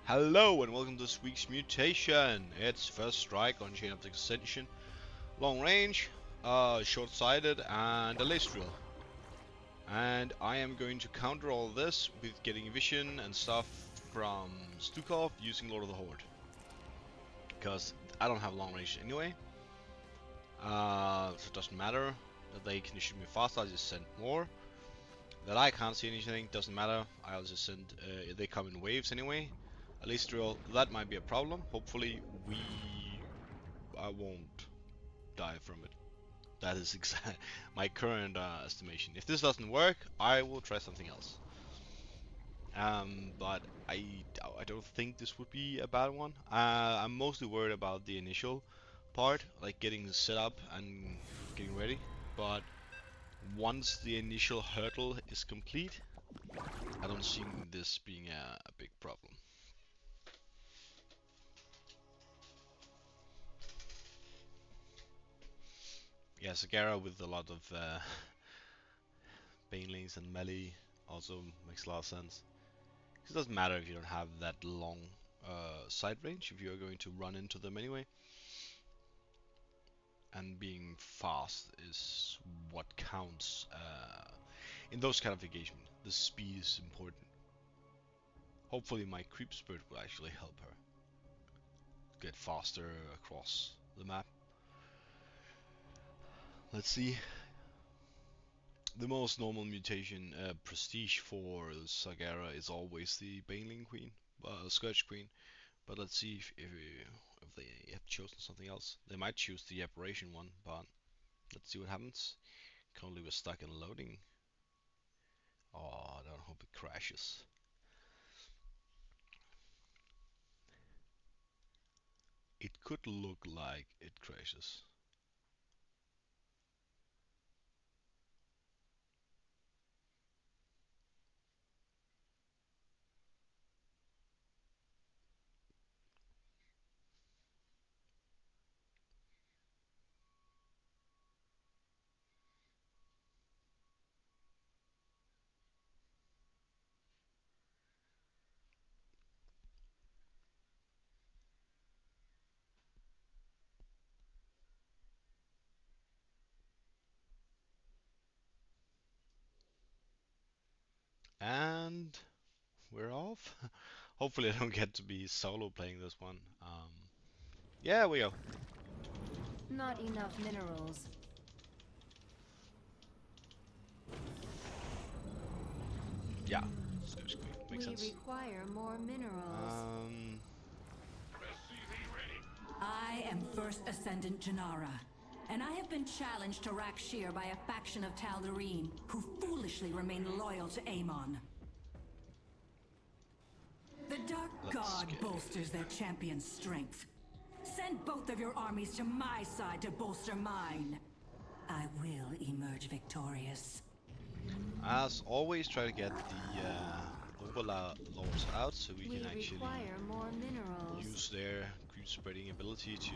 Hello and welcome to this week's mutation. It's first strike on Chain of Extension, long range, short-sighted, and a lace drill. And I am going to counter all this with getting vision and stuff from Stukov using Lord of the Horde. Because I don't have long range anyway. So it doesn't matter that they can shoot me faster, I just send more. That I can't see anything, doesn't matter, I'll just send, they come in waves anyway. At least drill, that might be a problem. Hopefully I won't die from it. That is my current estimation. If this doesn't work, I will try something else. But I don't think this would be a bad one. I'm mostly worried about the initial part, like getting set up and getting ready. But once the initial hurdle is complete, I don't see this being a big problem. Yeah, Zagara with a lot of banelings and melee also makes a lot of sense. It doesn't matter if you don't have that long sight range, if you're going to run into them anyway. And being fast is what counts in those kind of engagement. The speed is important. Hopefully my creep spirit will actually help her get faster across the map. Let's see. The most normal mutation prestige for Zagara is always the Baneling Queen, Scourge Queen. But let's see if they have chosen something else. They might choose the Apparition one, but let's see what happens. Currently we're stuck in loading. Oh, I don't hope it crashes. It could look like it crashes. And we're off. Hopefully I don't get to be solo playing this one. Yeah, we go. Not enough minerals. Yeah, Scourge Queen makes sense. We require more minerals. I am First Ascendant Janara, and I have been challenged to Rakshir by a faction of Tal'Darim, who foolishly remain loyal to Amon. The Dark God bolsters their champion's strength. Send both of your armies to my side to bolster mine. I will emerge victorious. As always, try to get the overlords out so we can actually more minerals. use their creep spreading ability to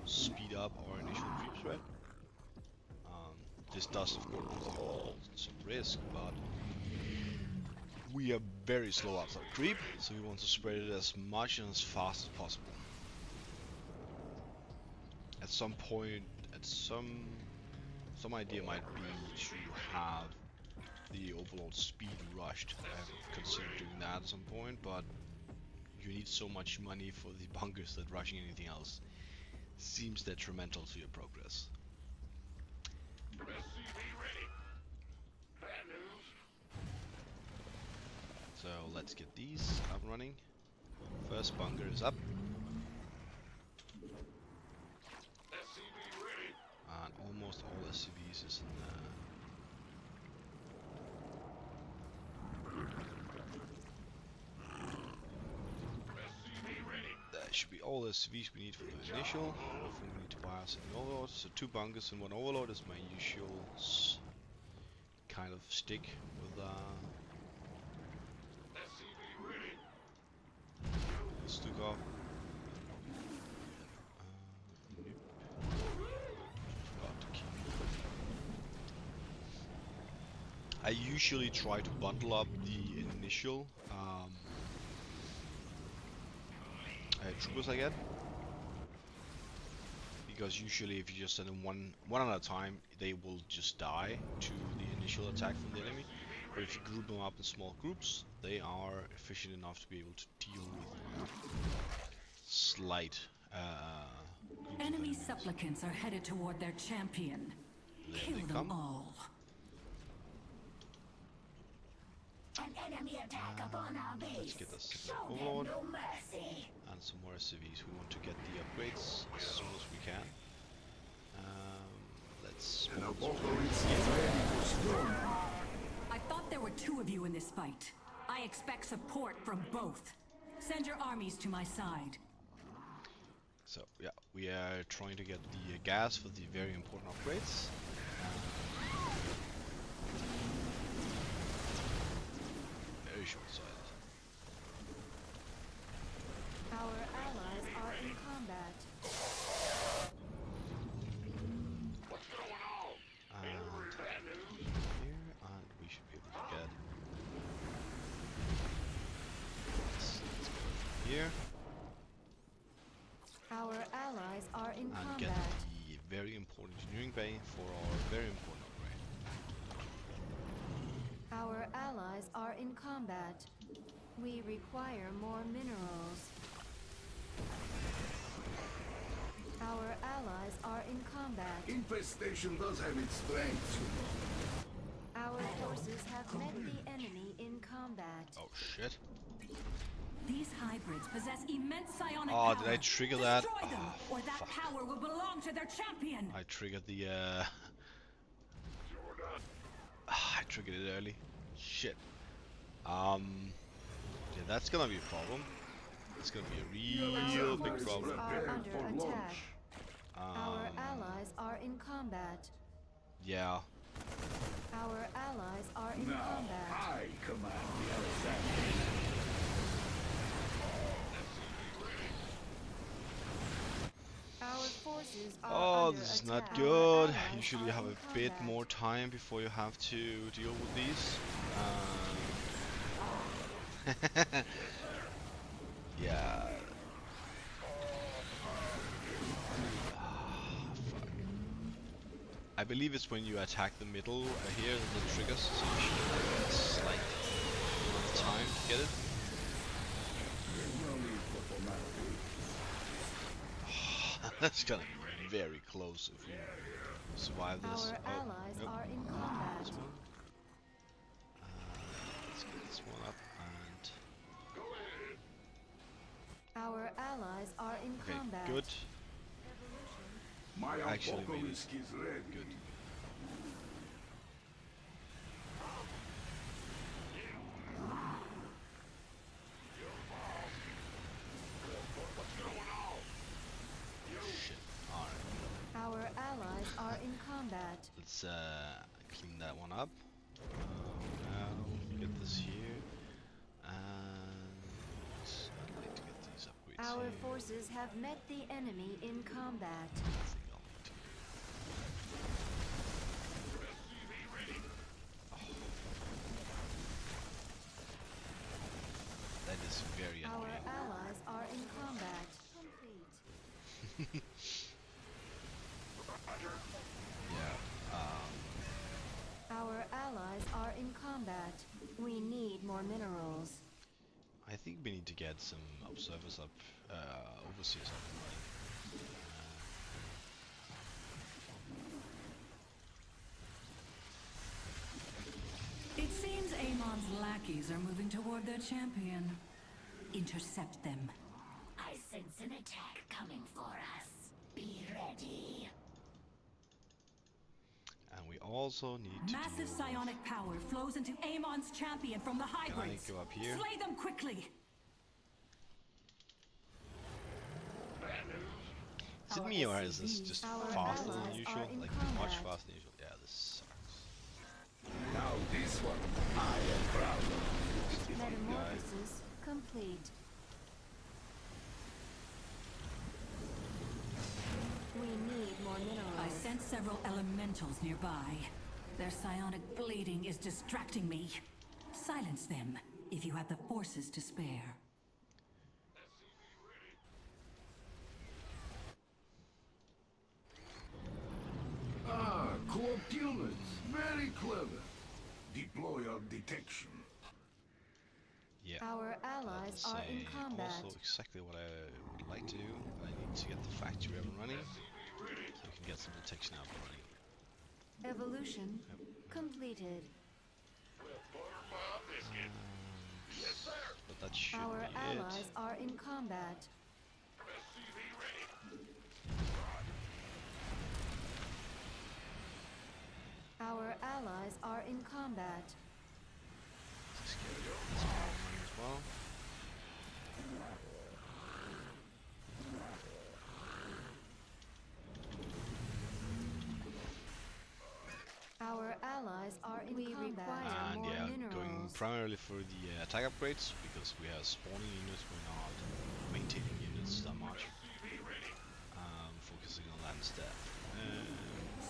speed up our initial creep spread. This does of course involve some risk, but we are very slow outside creep, so we want to spread it as much and as fast as possible. At some point, some idea might be to have the Overlord speed rushed. I have considered doing that at some point, but you need so much money for the bunkers that rushing anything else seems detrimental to your progress. So let's get these up and running. First bunker is up. And almost all SCVs is in that should be all the SCVs we need for the initial. If we need to buy us an overlord, so 2 bunkers and 1 overlord is my usual kind of stick with Stukov. I usually try to bundle up the initial troopers I get. Because usually if you just send them one at a time, they will just die to the initial attack from the enemy. But if you group them up in small groups, they are efficient enough to be able to deal with slight groups of Enemy enemies. supplicants are headed toward their champion. There Kill they them come. all. An enemy attack upon our base. Let's get the Show second them overlord no mercy. and some more SCVs. We want to get the upgrades as soon as we can. Let's. I thought there were two of you in this fight. I expect support from both. Send your armies to my side. So yeah, we are trying to get the gas for the very important upgrades. Very short-sighted. Our allies are in combat. And here, and we should be able to get this. Let's go here Our allies are in and get combat. the very important engineering bay for our very important upgrade. Our allies are in combat. We require more minerals. Our allies are in combat. Infestation does have its strengths, you know. Our forces have met the enemy in combat. Oh shit. These hybrids possess immense psionic power. Oh, did I trigger that? Destroy them, Oh, or that fuck. power will belong to their champion. I triggered the I triggered it early. Shit. Yeah, that's gonna be a problem. It's gonna be a real big Forces problem. are under for attack. launch. Our allies are in combat. Yeah. Our allies are in Now, combat. I command the Alexander. Our forces are Oh, under this is attack. not Our good. allies Usually are you have in a bit combat. more time before you have to deal with these. Yeah. Fuck. I believe it's when you attack the middle here that triggers, so you should have a slight amount of time to get it. No need for formality. That's gonna be very close if we survive this. Our allies nope. are in This combat. one. Let's get this one up and Our allies are in okay, combat. good. My Actually made it. obelisk is ready. Good. Shit. Alright. Our allies are in combat. Let's clean that one up. Now get this here. And I'd like to get these upgrades Our here. forces have met the enemy in combat. I think I'll need to. That is very Our annoying. allies are in combat. Complete. Yeah. Our allies are in combat. We need more minerals. I think we need to get some observers up, overseers up and running. It seems Amon's lackeys are moving toward their champion. Intercept them. I sense an attack coming for us. Be ready. And we also need to Massive deal psionic power flows into Amon's champion from the hybrids. go up here? Slay them quickly. Is it Our me or is this SCVs just Our faster than allies usual? are in Like combat. much faster than usual. Yeah, this sucks. Now this one, I am proud of. Stupid guy. Metamorphosis complete. We need more minerals. I sense several elementals nearby. Their psionic bleeding is distracting me. Silence them if you have the forces to spare. Very clever. Deploy our detection. Yeah. Our allies That's are in combat. also exactly what I would like to do. I need to get the factory up and running, so we can get some detection up and running. Evolution completed. But that should Our be allies it. are in combat. Our allies are in combat. Let's get this power running as well. Our allies are in combat. And More yeah, minerals. going primarily for the attack upgrades because we have spawning units, we're not maintaining units that much. Focusing on that instead.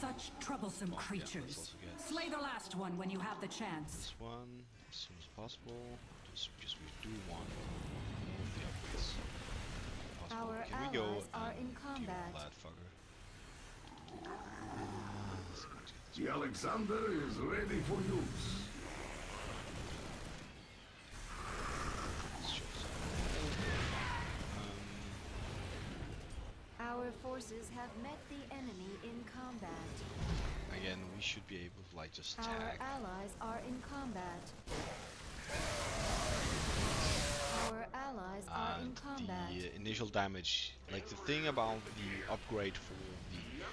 Such troublesome let's creatures. also get Slay the last one when you have the chance. this one as soon as possible, just because we do want all of the upgrades. Possible. Our Can we go allies are and in deal combat. with that fucker? Let's get this The Alexander is ready for use. Our forces have met the enemy in combat. Again, we should be able to like just Our tag. allies are in combat. Our allies are in And combat. the initial damage, like the thing about the upgrade for the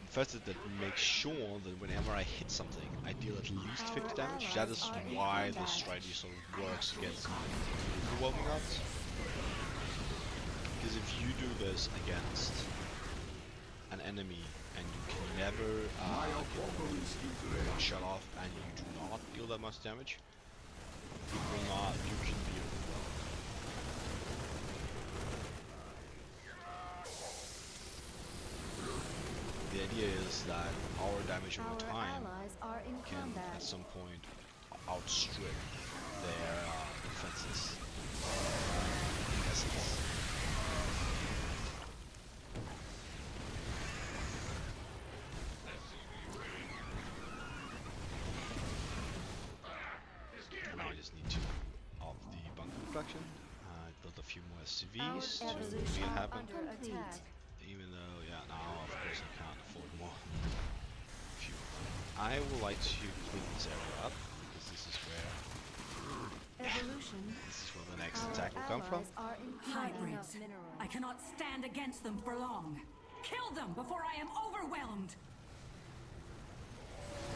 infested that makes sure that whenever I hit something, I deal at least 50 damage. That is why the strategy sort of works against overwhelming odds. Because if you do this against an enemy and you can never get shut off and you do not deal that much damage, you can be overwhelmed. The idea is that our damage over Our time allies are in can combat. at some point outstrip their defenses. In essence. Now I just need to off the bunker production. Build a few more SCVs to make it happen. Under attack. Even though, yeah, now of course I can't afford more. Few of them. I would like to clean this area up because this is where the next attack will come from. Are in Hybrids. I cannot stand against them for long. Kill them before I am overwhelmed.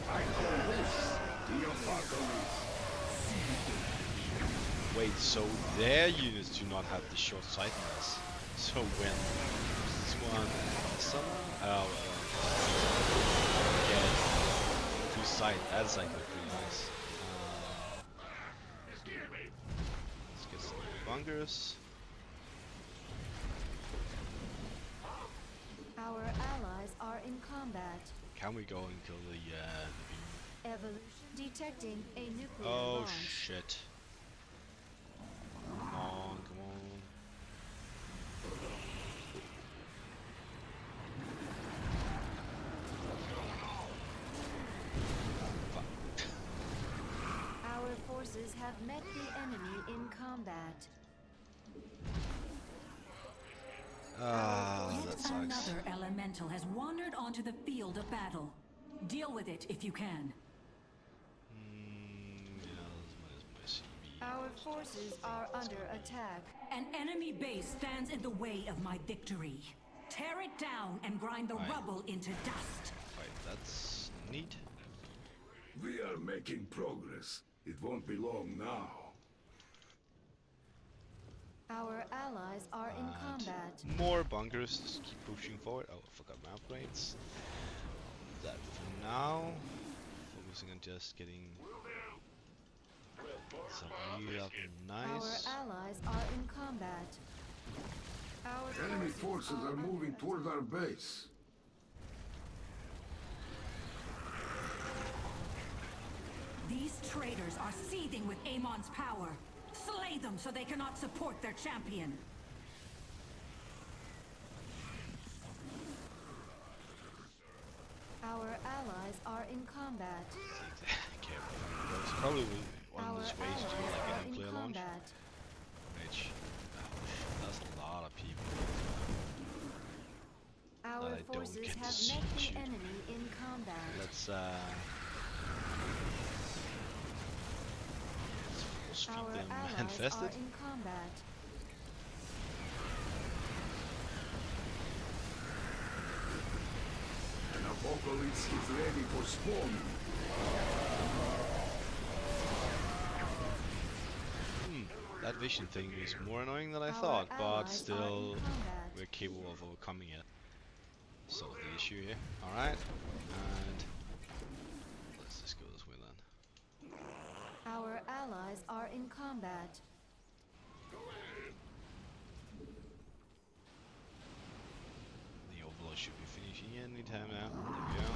I call this the apocalypse. Wait, so their units do not have the short-sightedness. So when this one, again, two sight. That's actually pretty nice. Let's get some bunkers. Our allies are in combat. Can we go and kill the beam? Evolution detecting a nuclear Oh launch. shit. Come on, come on. Fuck. Our forces have met the enemy in combat. Ah, Yet that sucks. another elemental has wandered onto the field of battle. Deal with it if you can. Yeah, that's my CV. Our forces are under attack. An enemy base stands in the way of my victory. Tear it down and grind the Right. rubble into dust. Right, that's neat. We are making progress. It won't be long now. Our allies are in And combat. more bunkers, just keep pushing forward. Oh, I forgot my upgrades. That for now. Focusing on just getting some really up and nice. Our allies are in combat. Our Enemy forces are moving toward our base. These traitors are seething with Amon's power. Slay them so they cannot support their champion. Our allies are in combat. Okay, well, it's probably one of Our those ways to do allies like are a in nuclear launch, combat. which that's a lot of people Our that I don't forces get to have see met the shoot. enemy in combat. Let's force feed Our them allies infested. are in combat. An apocalypse is ready for spawning. That vision thing is more annoying than I Our thought, but allies are in still combat. we're capable of overcoming it. Solve the issue here. Alright. And let's just go this way then. Our allies are in combat. The overload should be finishing any time now. There we go.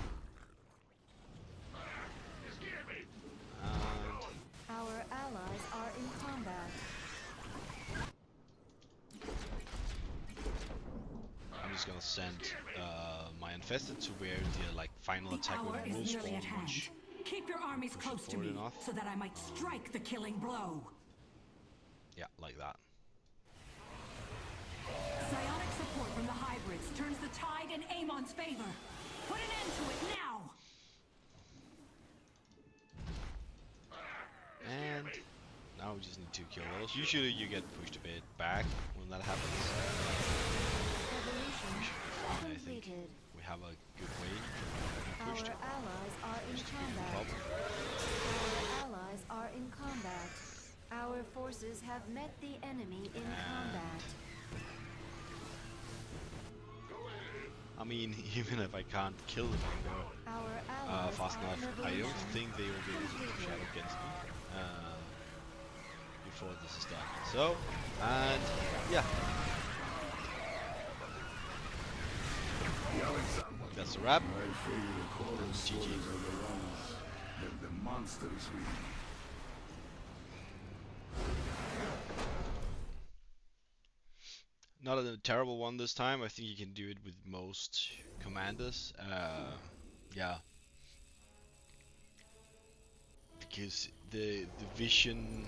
And Our allies are in combat. I'm just gonna send my infested to where the like final The attack hour will is spawn, nearly at hand. which Keep your armies push it close to forward me, enough. so that I might strike the killing blow. yeah, like that. Psionic support from the hybrids turns the tide in Amon's favor. Put an end to it now! And now we just need 2 kill those. Usually you get pushed a bit back when that happens. Evolution We should be fine, I think. completed. We have a good way to Our push allies are in used to be the combat. problem. Our allies are in combat. Our forces have met the enemy in combat. I mean, even if I can't kill them anymore Our allies fast are enough, in I don't evolution. think they will be able to push out Completed. against me before this is done. So, and yeah, that's a wrap. My favorite horror GG. stories are the ones that the monsters read. Not a terrible one this time. I think you can do it with most commanders. Yeah, because the vision,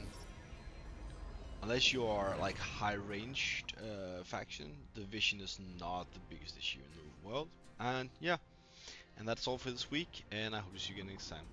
unless you are like high ranged faction, the vision is not the biggest issue in the world. And yeah, and that's all for this week. And I hope to see you again next time.